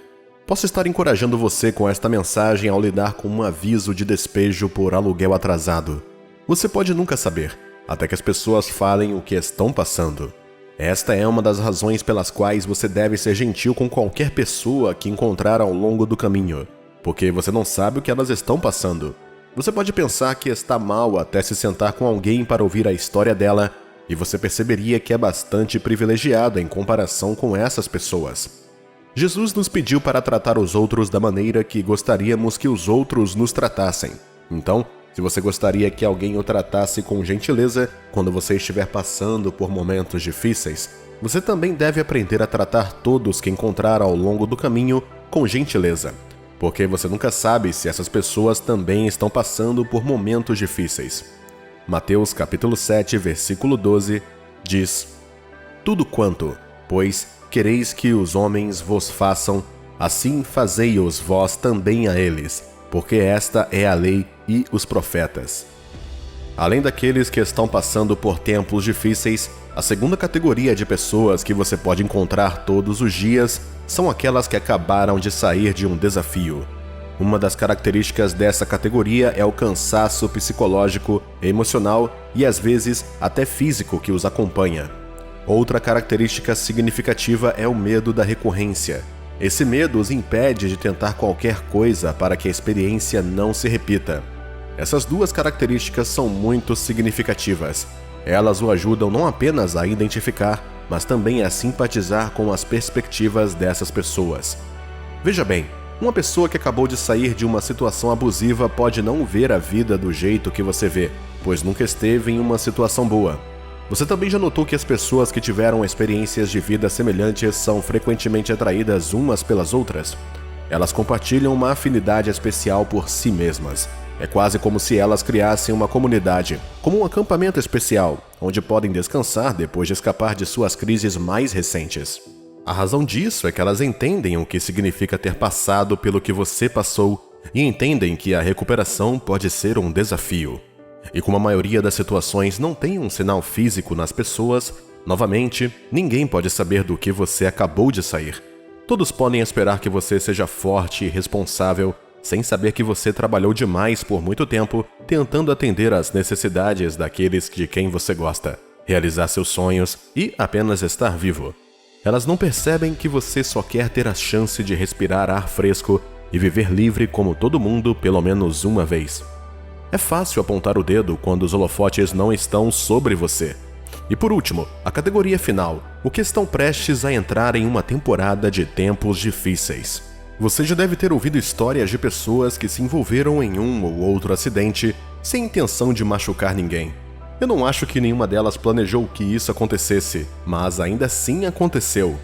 Posso estar encorajando você com esta mensagem ao lidar com um aviso de despejo por aluguel atrasado. Você pode nunca saber, até que as pessoas falem o que estão passando. Esta é uma das razões pelas quais você deve ser gentil com qualquer pessoa que encontrar ao longo do caminho, porque você não sabe o que elas estão passando. Você pode pensar que está mal até se sentar com alguém para ouvir a história dela, e você perceberia que é bastante privilegiado em comparação com essas pessoas. Jesus nos pediu para tratar os outros da maneira que gostaríamos que os outros nos tratassem. Então, se você gostaria que alguém o tratasse com gentileza quando você estiver passando por momentos difíceis, você também deve aprender a tratar todos que encontrar ao longo do caminho com gentileza, porque você nunca sabe se essas pessoas também estão passando por momentos difíceis. Mateus capítulo 7, versículo 12, diz: Tudo quanto, pois, quereis que os homens vos façam, assim fazei-os vós também a eles, porque esta é a lei e os profetas. Além daqueles que estão passando por tempos difíceis, a segunda categoria de pessoas que você pode encontrar todos os dias são aquelas que acabaram de sair de um desafio. Uma das características dessa categoria é o cansaço psicológico, emocional e às vezes até físico que os acompanha. Outra característica significativa é o medo da recorrência. Esse medo os impede de tentar qualquer coisa para que a experiência não se repita. Essas duas características são muito significativas. Elas o ajudam não apenas a identificar, mas também a simpatizar com as perspectivas dessas pessoas. Veja bem, uma pessoa que acabou de sair de uma situação abusiva pode não ver a vida do jeito que você vê, pois nunca esteve em uma situação boa. Você também já notou que as pessoas que tiveram experiências de vida semelhantes são frequentemente atraídas umas pelas outras? Elas compartilham uma afinidade especial por si mesmas. É quase como se elas criassem uma comunidade, como um acampamento especial, onde podem descansar depois de escapar de suas crises mais recentes. A razão disso é que elas entendem o que significa ter passado pelo que você passou e entendem que a recuperação pode ser um desafio. E como a maioria das situações não tem um sinal físico nas pessoas, novamente, ninguém pode saber do que você acabou de sair. Todos podem esperar que você seja forte e responsável, sem saber que você trabalhou demais por muito tempo tentando atender às necessidades daqueles de quem você gosta, realizar seus sonhos e apenas estar vivo. Elas não percebem que você só quer ter a chance de respirar ar fresco e viver livre como todo mundo pelo menos uma vez. É fácil apontar o dedo quando os holofotes não estão sobre você. E por último, a categoria final, o que estão prestes a entrar em uma temporada de tempos difíceis. Você já deve ter ouvido histórias de pessoas que se envolveram em um ou outro acidente sem intenção de machucar ninguém. Eu não acho que nenhuma delas planejou que isso acontecesse, mas ainda assim aconteceu.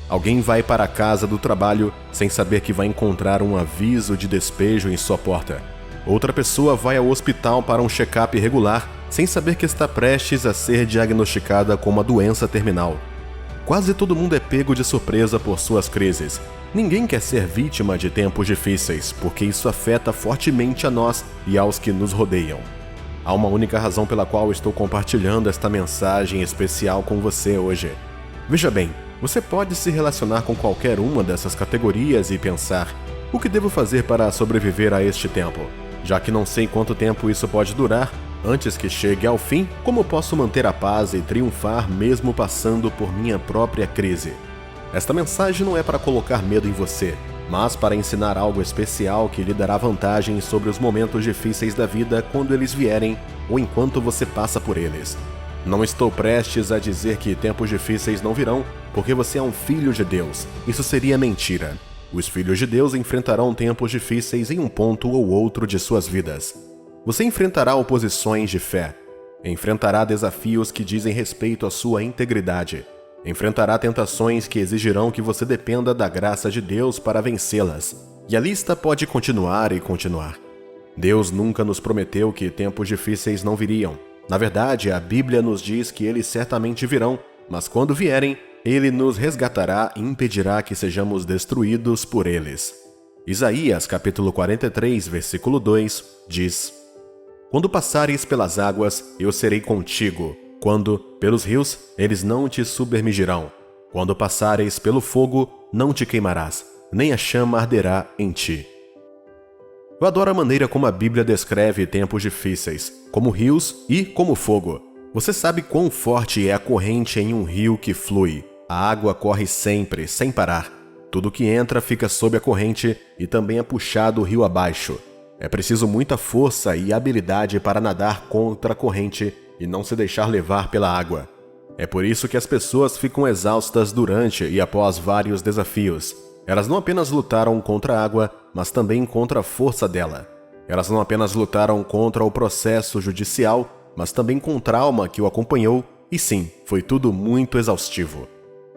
Alguém vai para a casa do trabalho sem saber que vai encontrar um aviso de despejo em sua porta. Outra pessoa vai ao hospital para um check-up regular sem saber que está prestes a ser diagnosticada com uma doença terminal. Quase todo mundo é pego de surpresa por suas crises. Ninguém quer ser vítima de tempos difíceis, porque isso afeta fortemente a nós e aos que nos rodeiam. Há uma única razão pela qual estou compartilhando esta mensagem especial com você hoje. Veja bem, você pode se relacionar com qualquer uma dessas categorias e pensar: o que devo fazer para sobreviver a este tempo? Já que não sei quanto tempo isso pode durar, antes que chegue ao fim, como posso manter a paz e triunfar mesmo passando por minha própria crise? Esta mensagem não é para colocar medo em você, mas para ensinar algo especial que lhe dará vantagem sobre os momentos difíceis da vida quando eles vierem ou enquanto você passa por eles. Não estou prestes a dizer que tempos difíceis não virão, porque você é um filho de Deus. Isso seria mentira. Os filhos de Deus enfrentarão tempos difíceis em um ponto ou outro de suas vidas. Você enfrentará oposições de fé, enfrentará desafios que dizem respeito à sua integridade, enfrentará tentações que exigirão que você dependa da graça de Deus para vencê-las. E a lista pode continuar e continuar. Deus nunca nos prometeu que tempos difíceis não viriam. Na verdade, a Bíblia nos diz que eles certamente virão, mas quando vierem, ele nos resgatará e impedirá que sejamos destruídos por eles. Isaías capítulo 43, versículo 2, diz: Quando passares pelas águas, eu serei contigo. Quando pelos rios, eles não te submergirão. Quando passares pelo fogo, não te queimarás, nem a chama arderá em ti. Eu adoro a maneira como a Bíblia descreve tempos difíceis, como rios e como fogo. Você sabe quão forte é a corrente em um rio que flui. A água corre sempre, sem parar. Tudo que entra fica sob a corrente e também é puxado o rio abaixo. É preciso muita força e habilidade para nadar contra a corrente e não se deixar levar pela água. É por isso que as pessoas ficam exaustas durante e após vários desafios. Elas não apenas lutaram contra a água, mas também contra a força dela. Elas não apenas lutaram contra o processo judicial, mas também com o trauma que o acompanhou, e sim, foi tudo muito exaustivo.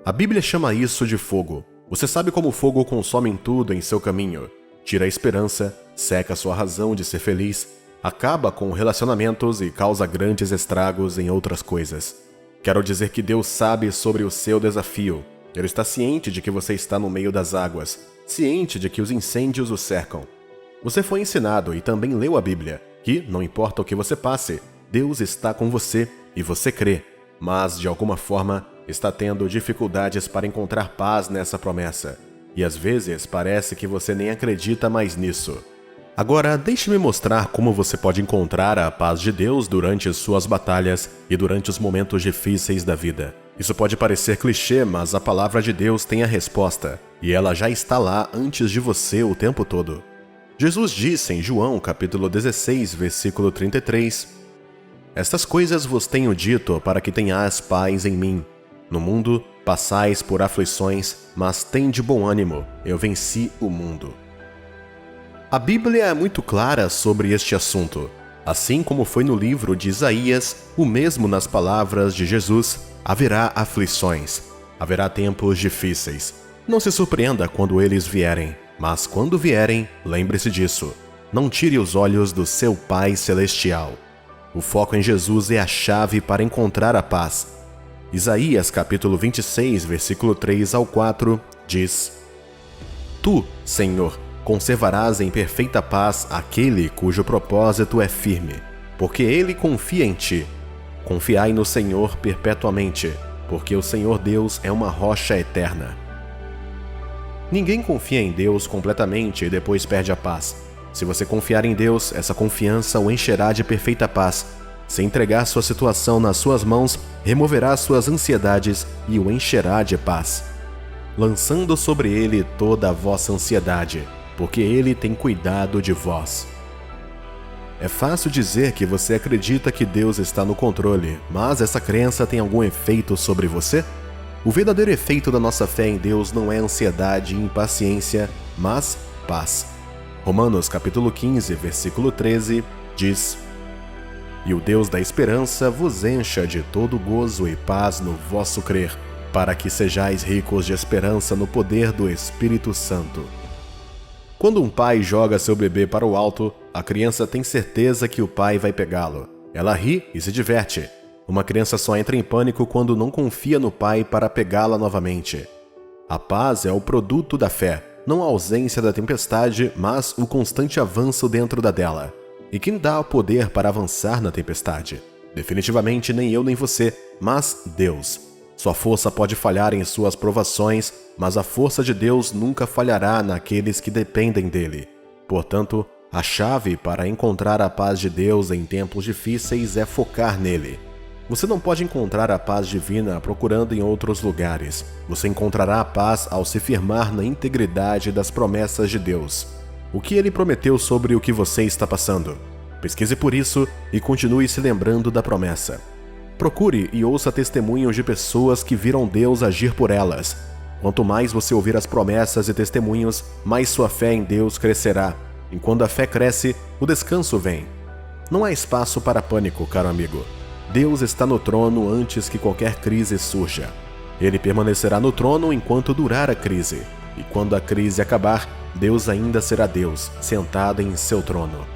A Bíblia chama isso de fogo. Você sabe como o fogo consome tudo em seu caminho. Tira a esperança, seca sua razão de ser feliz, acaba com relacionamentos e causa grandes estragos em outras coisas. Quero dizer que Deus sabe sobre o seu desafio. Ele está ciente de que você está no meio das águas, ciente de que os incêndios o cercam. Você foi ensinado e também leu a Bíblia, que, não importa o que você passe, Deus está com você e você crê, mas, de alguma forma, está tendo dificuldades para encontrar paz nessa promessa. E às vezes parece que você nem acredita mais nisso. Agora, deixe-me mostrar como você pode encontrar a paz de Deus durante suas batalhas e durante os momentos difíceis da vida. Isso pode parecer clichê, mas a palavra de Deus tem a resposta, e ela já está lá antes de você o tempo todo. Jesus disse em João capítulo 16, versículo 33, Estas coisas vos tenho dito para que tenhais paz em mim. No mundo passais por aflições, mas tende bom ânimo, eu venci o mundo. A Bíblia é muito clara sobre este assunto. Assim como foi no livro de Isaías, o mesmo nas palavras de Jesus, haverá aflições, haverá tempos difíceis. Não se surpreenda quando eles vierem, mas quando vierem, lembre-se disso. Não tire os olhos do seu Pai Celestial. O foco em Jesus é a chave para encontrar a paz. Isaías capítulo 26, versículo 3 ao 4, diz: Tu, Senhor, conservarás em perfeita paz aquele cujo propósito é firme, porque ele confia em ti. Confiai no Senhor perpetuamente, porque o Senhor Deus é uma rocha eterna. Ninguém confia em Deus completamente e depois perde a paz. Se você confiar em Deus, essa confiança o encherá de perfeita paz. Se entregar sua situação nas suas mãos, removerá suas ansiedades e o encherá de paz, lançando sobre ele toda a vossa ansiedade, porque ele tem cuidado de vós. É fácil dizer que você acredita que Deus está no controle, mas essa crença tem algum efeito sobre você? O verdadeiro efeito da nossa fé em Deus não é ansiedade e impaciência, mas paz. Romanos capítulo 15, versículo 13, diz: E o Deus da esperança vos encha de todo gozo e paz no vosso crer, para que sejais ricos de esperança no poder do Espírito Santo. Quando um pai joga seu bebê para o alto, a criança tem certeza que o pai vai pegá-lo. Ela ri e se diverte. Uma criança só entra em pânico quando não confia no pai para pegá-la novamente. A paz é o produto da fé, não a ausência da tempestade, mas o constante avanço dentro dela. E quem dá o poder para avançar na tempestade? Definitivamente nem eu nem você, mas Deus. Sua força pode falhar em suas provações, mas a força de Deus nunca falhará naqueles que dependem dele. Portanto, a chave para encontrar a paz de Deus em tempos difíceis é focar nele. Você não pode encontrar a paz divina procurando em outros lugares. Você encontrará a paz ao se firmar na integridade das promessas de Deus. O que ele prometeu sobre o que você está passando? Pesquise por isso e continue se lembrando da promessa. Procure e ouça testemunhos de pessoas que viram Deus agir por elas. Quanto mais você ouvir as promessas e testemunhos, mais sua fé em Deus crescerá. E quando a fé cresce, o descanso vem. Não há espaço para pânico, caro amigo. Deus está no trono antes que qualquer crise surja. Ele permanecerá no trono enquanto durar a crise. E quando a crise acabar, Deus ainda será Deus, sentado em seu trono.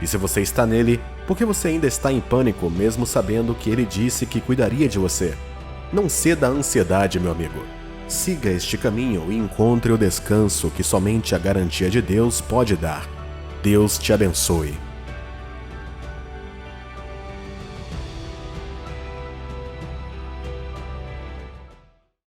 E se você está nele, por que você ainda está em pânico, mesmo sabendo que ele disse que cuidaria de você? Não ceda à ansiedade, meu amigo. Siga este caminho e encontre o descanso que somente a garantia de Deus pode dar. Deus te abençoe.